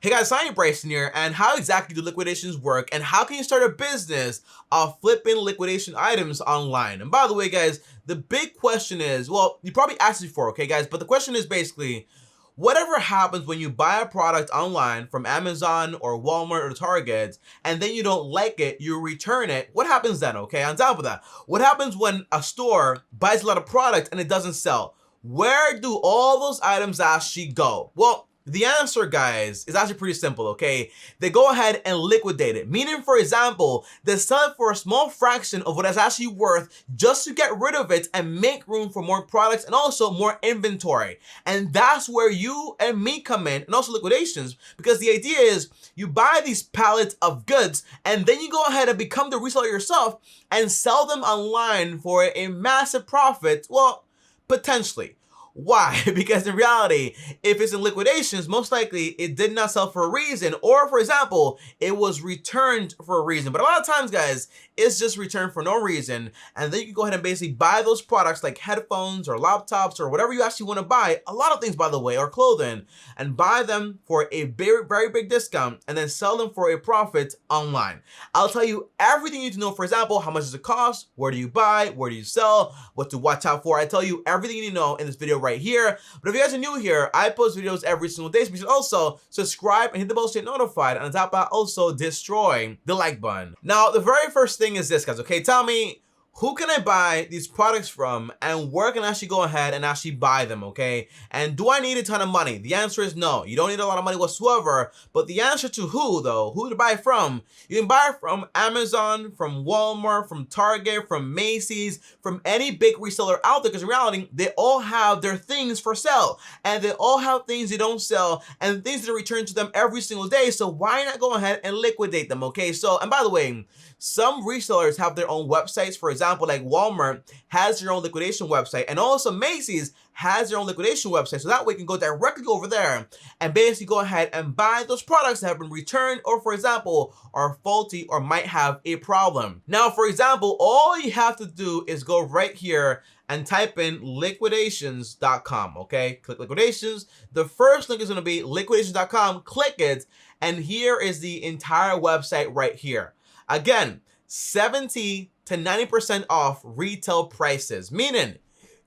Hey guys, TommyBryson here, and how exactly do liquidations work, and how can you start a business of flipping liquidation items online? And by the way, guys, the big question is, well, you probably asked it before, okay, guys, but the question is basically, whatever happens when you buy a product online from Amazon or Walmart or Target, and then you don't like it, you return it, what happens then, okay? On top of that, what happens when a store buys a lot of product and it doesn't sell? Where do all those items actually go? Well, the answer, guys, is actually pretty simple, okay? They go ahead and liquidate it. Meaning, for example, they sell it for a small fraction of what it's actually worth just to get rid of it and make room for more products and also more inventory. And that's where you and me come in, and also liquidations, because the idea is you buy these pallets of goods and then you go ahead and become the reseller yourself and sell them online for a massive profit. Well, potentially. Why? Because in reality, if it's in liquidations, most likely it did not sell for a reason, or for example, it was returned for a reason. But a lot of times, guys, it's just returned for no reason, and then you can go ahead and basically buy those products like headphones or laptops or whatever you actually want to buy, a lot of things, by the way, or clothing, and buy them for a very, very big discount and then sell them for a profit online. I'll tell you everything you need to know. For example, how much does it cost? Where do you buy? Where do you sell? What to watch out for? I tell you everything you need to know in this video right here. But if you guys are new here, I post videos every single day, so you should also subscribe and hit the bell to get notified, and on top of that, also destroy the like button. Now, the very first thing is this, guys, okay? Tell me, who can I buy these products from, and where can I actually go ahead and actually buy them, okay? And do I need a ton of money? The answer is no. You don't need a lot of money whatsoever, but the answer to who, though, who to buy from, you can buy from Amazon, from Walmart, from Target, from Macy's, from any big reseller out there, because in reality, they all have their things for sale, and they all have things they don't sell, and things that are returned to them every single day, so why not go ahead and liquidate them, okay? So, and by the way, some resellers have their own websites. For example, like Walmart has their own liquidation website, and also Macy's has their own liquidation website. So that way you can go directly over there and basically go ahead and buy those products that have been returned or, for example, are faulty or might have a problem. Now, for example, all you have to do is go right here and type in liquidations.com, okay? Click liquidations. The first link is going to be liquidations.com. Click it, and here is the entire website right here. Again, 70 to 90% off retail prices, meaning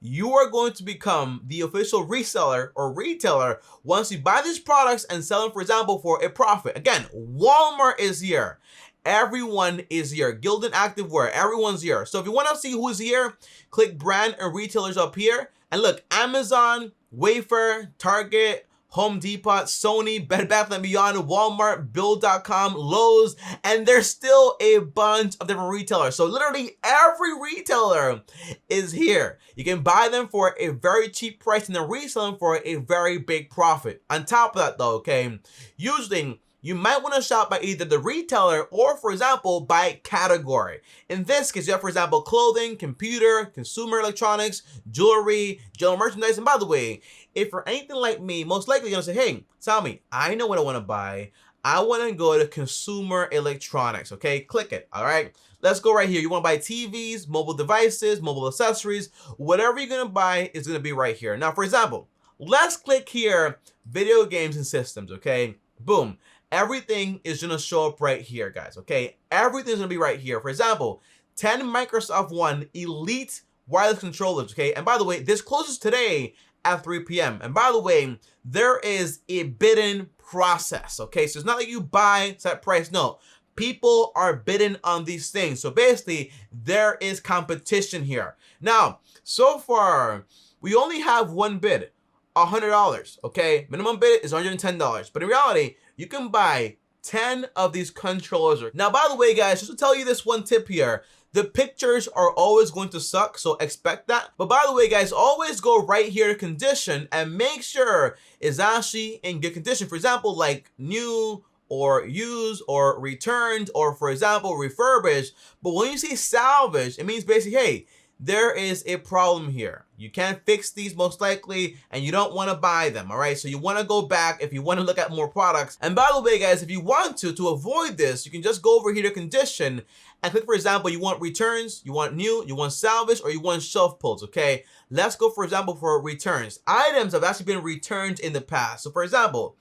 you are going to become the official reseller or retailer once you buy these products and sell them, for example, for a profit. Again, Walmart is here. Everyone is here. Gildan Activewear, everyone's here. So if you want to see who's here, click brand and retailers up here. And look, Amazon, Wayfair, Target, Home Depot, Sony, Bed Bath & Beyond, Walmart, Bill.com, Lowe's, and there's still a bunch of different retailers. So literally every retailer is here. You can buy them for a very cheap price and then resell them for a very big profit. On top of that though, okay, usually you might want to shop by either the retailer or, for example, by category. In this case, you have, for example, clothing, computer, consumer electronics, jewelry, general merchandise. And by the way, if you're anything like me, most likely you're going to say, hey, Tommy, I know what I want to buy. I want to go to consumer electronics, okay? Click it, all right? Let's go right here. You want to buy TVs, mobile devices, mobile accessories. Whatever you're going to buy is going to be right here. Now, for example, let's click here, video games and systems, okay? Boom. Everything is going to show up right here, guys, okay? Everything's going to be right here. For example, 10 Microsoft One Elite wireless controllers, okay? And by the way, this closes today at 3 p.m. And by the way, there is a bidding process, okay? So it's not like you buy set price. No, people are bidding on these things. So basically, there is competition here. Now, so far, we only have one bid, $100, okay? Minimum bid is $110. But in reality, you can buy 10 of these controllers. Now, by the way, guys, just to tell you this one tip here, the pictures are always going to suck, so expect that. But by the way, guys, always go right here to condition and make sure it's actually in good condition. For example, like new or used or returned or, for example, refurbished. But when you see salvage, it means basically, hey, there is a problem here. You can't fix these most likely, and you don't want to buy them, all right? So you want to go back if you want to look at more products. And by the way, guys, if you want to avoid this, you can just go over here to condition and click, for example, you want returns, you want new, you want salvage, or you want shelf pulls, okay? Let's go, for example, for returns. Items have actually been returned in the past. So, for example,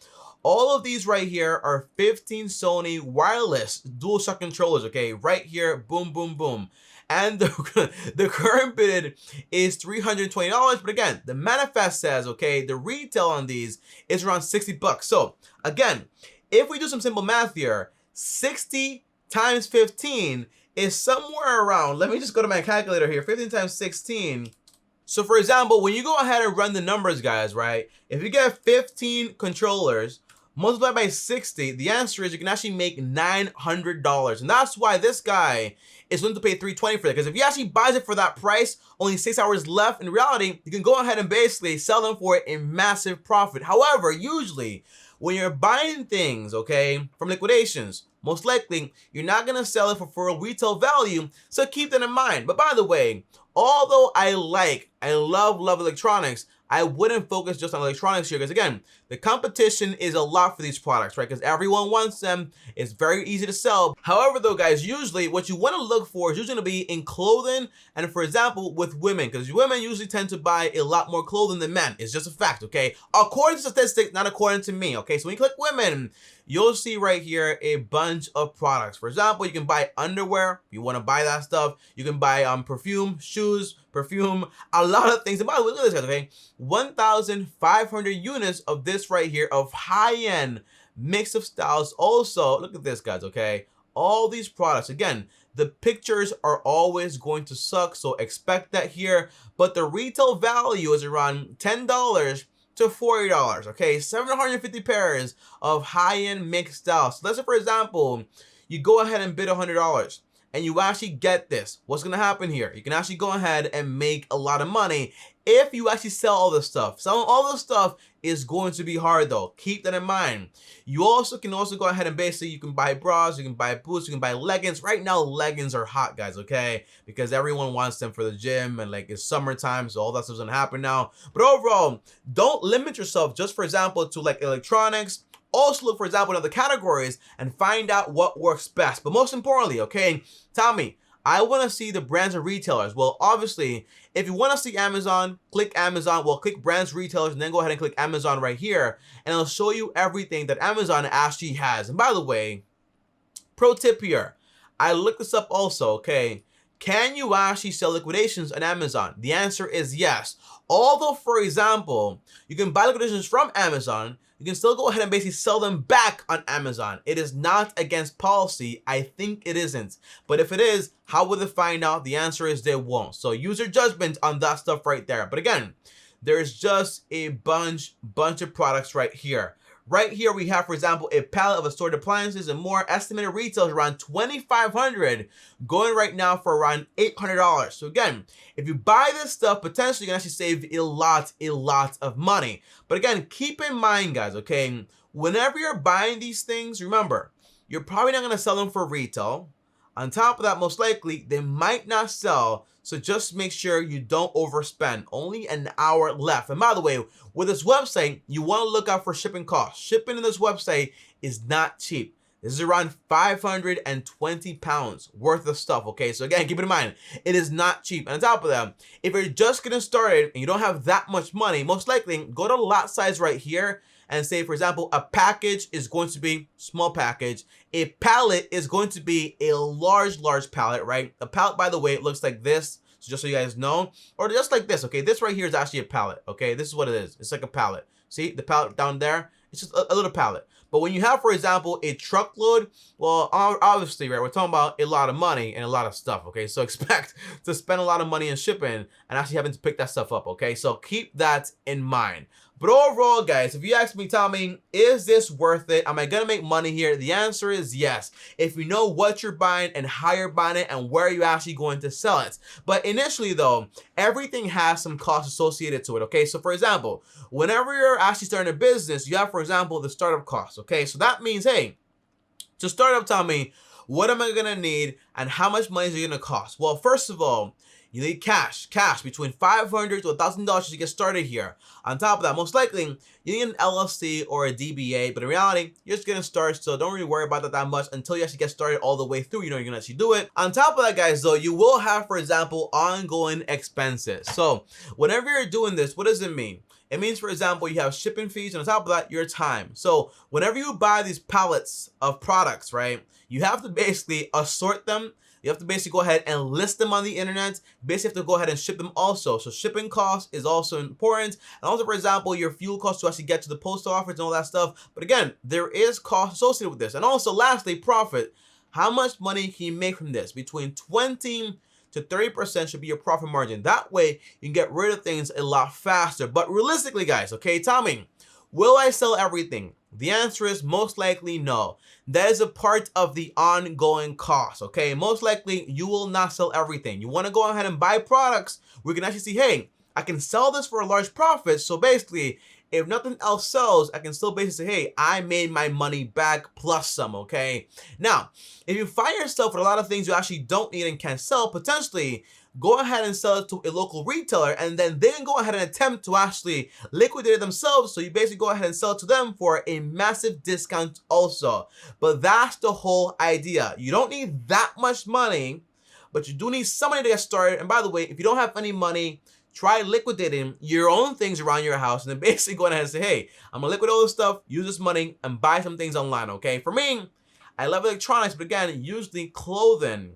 All of these right here are 15 Sony wireless DualShock controllers, okay? Right here, boom, boom, boom. And the current bid is $320, but again, the manifest says, okay, the retail on these is around 60 bucks. So again, if we do some simple math here, 60 times 15 is somewhere around, let me just go to my calculator here, 15 times 16. So for example, when you go ahead and run the numbers, guys, right? If you get 15 controllers, multiplied by 60, the answer is you can actually make $900. And that's why this guy is willing to pay $320 for it. Because if he actually buys it for that price, only 6 hours left, in reality, you can go ahead and basically sell them for it in massive profit. However, usually, when you're buying things, okay, from liquidations, most likely, you're not going to sell it for full retail value. So keep that in mind. But by the way, although I love electronics, I wouldn't focus just on electronics here because, again, the competition is a lot for these products, right? Because everyone wants them. It's very easy to sell. However, though, guys, usually what you want to look for is usually going to be in clothing and, for example, with women, because women usually tend to buy a lot more clothing than men. It's just a fact, okay? According to statistics, not according to me, okay? So when you click women, you'll see right here a bunch of products. For example, you can buy underwear if you want to buy that stuff. You can buy perfume, shoes, perfume, a lot of things. And by the way, look at this, guys, okay? 1,500 units of this right here of high-end mix of styles. Also, look at this, guys, okay? All these products, again, the pictures are always going to suck, so expect that here. But the retail value is around $10 to $40, okay? 750 pairs of high-end mixed styles. So let's say, for example, you go ahead and bid $100 and you actually get this. What's gonna happen here? You can actually go ahead and make a lot of money if you actually sell all this stuff. Selling all this stuff is going to be hard though. Keep that in mind. You also can go ahead and basically, you can buy bras, you can buy boots, you can buy leggings. Right now, leggings are hot, guys, okay? Because everyone wants them for the gym and like it's summertime, so all that stuff's gonna happen now. But overall, don't limit yourself just, for example, to like electronics. Also look, for example, in other categories and find out what works best. But most importantly, okay, Tommy, I want to see the brands and retailers. Well, obviously, if you want to see Amazon, click Amazon. Well, click brands, retailers, and then go ahead and click Amazon right here. And it'll show you everything that Amazon actually has. And by the way, pro tip here, I looked this up also, okay? Can you actually sell liquidations on Amazon? The answer is yes. Although, for example, you can buy liquidations from Amazon, you can still go ahead and basically sell them back on Amazon. It is not against policy. I think it isn't. But if it is, how will they find out? The answer is they won't. So use your judgment on that stuff right there. But again, there's just a bunch of products right here. Right here, we have, for example, a pallet of assorted appliances and more. Estimated retail is around $2,500, going right now for around $800. So again, if you buy this stuff, potentially you can actually save a lot of money. But again, keep in mind, guys, okay, whenever you're buying these things, remember, you're probably not going to sell them for retail. On top of that, most likely, they might not sell. So just make sure you don't overspend. Only an hour left. And by the way, with this website, you want to look out for shipping costs. Shipping in this website is not cheap. This is around 520 pounds worth of stuff, okay? So again, keep it in mind, it is not cheap. And on top of that, if you're just getting started and you don't have that much money, most likely go to lot size right here and say, for example, a package is going to be small package. A pallet is going to be a large pallet, right? A pallet, by the way, it looks like this. So just so you guys know, or just like this, okay? This right here is actually a pallet, okay? This is what it is. It's like a pallet. See the pallet down there? It's just a little pallet. But when you have, for example, a truckload, well, obviously, right, we're talking about a lot of money and a lot of stuff, okay? So expect to spend a lot of money in shipping and actually having to pick that stuff up, okay? So keep that in mind. But overall, guys, if you ask me, Tommy, is this worth it? Am I going to make money here? The answer is yes. If you know what you're buying and how you're buying it and where you're actually going to sell it. But initially, though, everything has some costs associated to it, okay? So, for example, whenever you're actually starting a business, you have, for example, the startup costs, okay? So that means, hey, to start up, Tommy, what am I going to need and how much money is it going to cost? Well, first of all, You need cash between $500 to $1,000 to get started here. On top of that, most likely you need an LLC or a DBA, but in reality, you're just getting started, so don't really worry about that much until you actually get started all the way through. You know, you're gonna actually do it. On top of that, guys, though, you will have, for example, ongoing expenses. So whenever you're doing this, what does it mean? It means, for example, you have shipping fees, and on top of that, your time. So whenever you buy these pallets of products, right, you have to basically assort them. You have to basically go ahead and list them on the internet. You basically have to go ahead and ship them also. So shipping cost is also important. And also, for example, your fuel cost to actually get to the post office and all that stuff. But again, there is cost associated with this. And also, lastly, profit. How much money can you make from this? Between 20 to 30% should be your profit margin. That way, you can get rid of things a lot faster. But realistically, guys, okay, Tommy, will I sell everything? The answer is most likely no. That is a part of the ongoing cost, okay? Most likely, you will not sell everything. You want to go ahead and buy products where you can actually see, hey, I can sell this for a large profit. So basically, if nothing else sells, I can still basically say, hey, I made my money back plus some, okay? Now, if you find yourself with a lot of things you actually don't need and can't sell, potentially, go ahead and sell it to a local retailer, and then they can go ahead and attempt to actually liquidate it themselves. So you basically go ahead and sell it to them for a massive discount also. But that's the whole idea. You don't need that much money, but you do need some money to get started. And by the way, if you don't have any money, try liquidating your own things around your house, and then basically go ahead and say, hey, I'm gonna liquidate all this stuff, use this money, and buy some things online, okay? For me, I love electronics, but again, usually clothing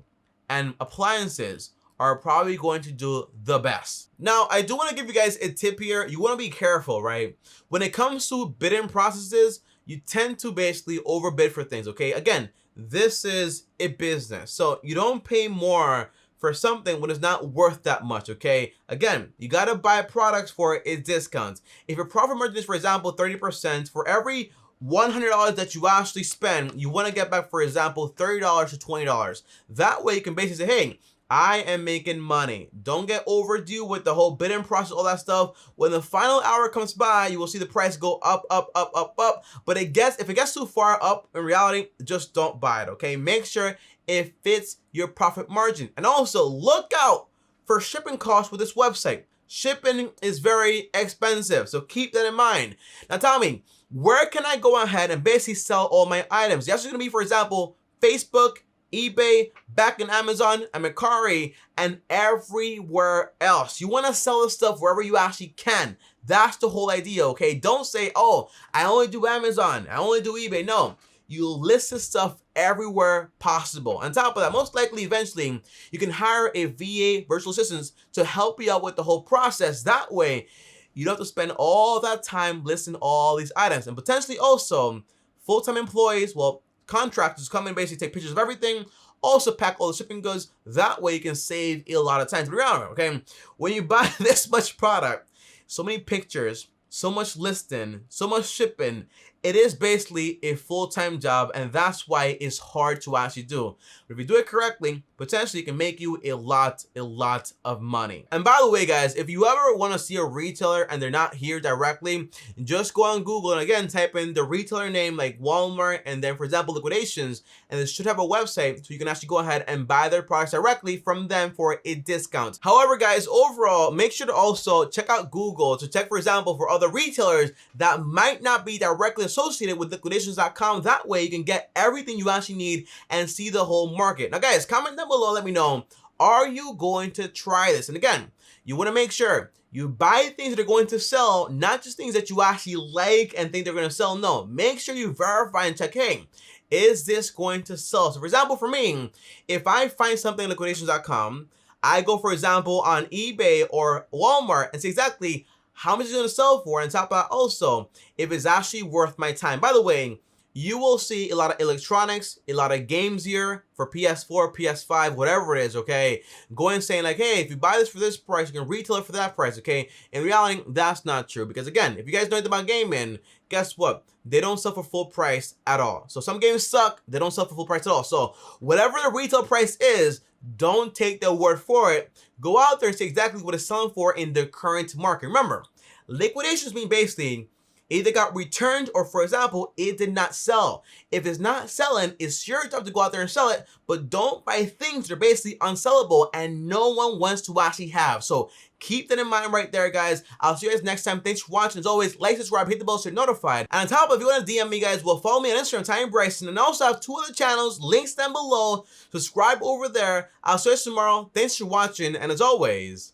and appliances are probably going to do the best. Now, I do want to give you guys a tip here. You want to be careful, right? When it comes to bidding processes, you tend to basically overbid for things, okay? Again, this is a business, so you don't pay more for something when it's not worth that much, okay? Again, you gotta buy products for a discount. If your profit margin is, for example, 30%, for every $100 that you actually spend, you wanna get back, for example, $30 to $20. That way you can basically say, hey, I am making money. Don't get overdue with the whole bidding process, all that stuff. When the final hour comes by, you will see the price go up, up, up, up, up. But if it gets too far up, in reality, just don't buy it, okay? Make sure it fits your profit margin. And also, look out for shipping costs with this website. Shipping is very expensive, so keep that in mind. Now, Tommy, where can I go ahead and basically sell all my items? That's going to be, for example, Facebook, eBay, back in Amazon, and Mercari, and everywhere else. You want to sell this stuff wherever you actually can. That's the whole idea, okay? Don't say, oh, I only do Amazon, I only do eBay. No, you list this stuff everywhere possible. On top of that, most likely, eventually, you can hire a VA, virtual assistants, to help you out with the whole process. That way, you don't have to spend all that time listing all these items. And potentially also, full-time employees, well, contractors come in, basically take pictures of everything, also pack all the shipping goods. That way you can save a lot of time. To be honest, okay? When you buy this much product, so many pictures, so much listing, so much shipping, it is basically a full-time job, and that's why it's hard to actually do. But if you do it correctly, potentially it can make you a lot of money. And by the way, guys, if you ever want to see a retailer and they're not here directly, just go on Google and again type in the retailer name like Walmart and then, for example, Liquidations, and they should have a website so you can actually go ahead and buy their products directly from them for a discount. However, guys, overall, make sure to also check out Google to check, for example, for other retailers that might not be directly associated with liquidations.com. That way you can get everything you actually need and see the whole market. Now, guys, comment down below, let me know, are you going to try this? And again, you want to make sure you buy things that are going to sell, not just things that you actually like and think they're going to sell. No, make sure you verify and check, hey, is this going to sell? So for example, for me, if I find something on liquidations.com, I go, for example, on eBay or Walmart and see exactly how much it's going to sell for, and top of that also, if it's actually worth my time. By the way, you will see a lot of electronics, a lot of games here for PS4, PS5, whatever it is, okay? Going saying like, hey, if you buy this for this price, you can retail it for that price, okay? In reality, that's not true, because again, if you guys know anything about gaming, guess what? They don't sell for full price at all. So some games suck, they don't sell for full price at all. So whatever the retail price is, don't take their word for it. Go out there and see exactly what it's selling for in the current market. Remember, liquidations mean basically either got returned or, for example, it did not sell. If it's not selling, it's your job to go out there and sell it, but don't buy things that are basically unsellable and no one wants to actually have. So keep that in mind right there, guys. I'll see you guys next time. Thanks for watching. As always, like, subscribe, hit the bell so you're notified. And on top of, if you want to DM me, guys, well, follow me on Instagram, TommyBryson, and I also have 2 other channels, links down below. Subscribe over there. I'll see you guys tomorrow. Thanks for watching, and as always,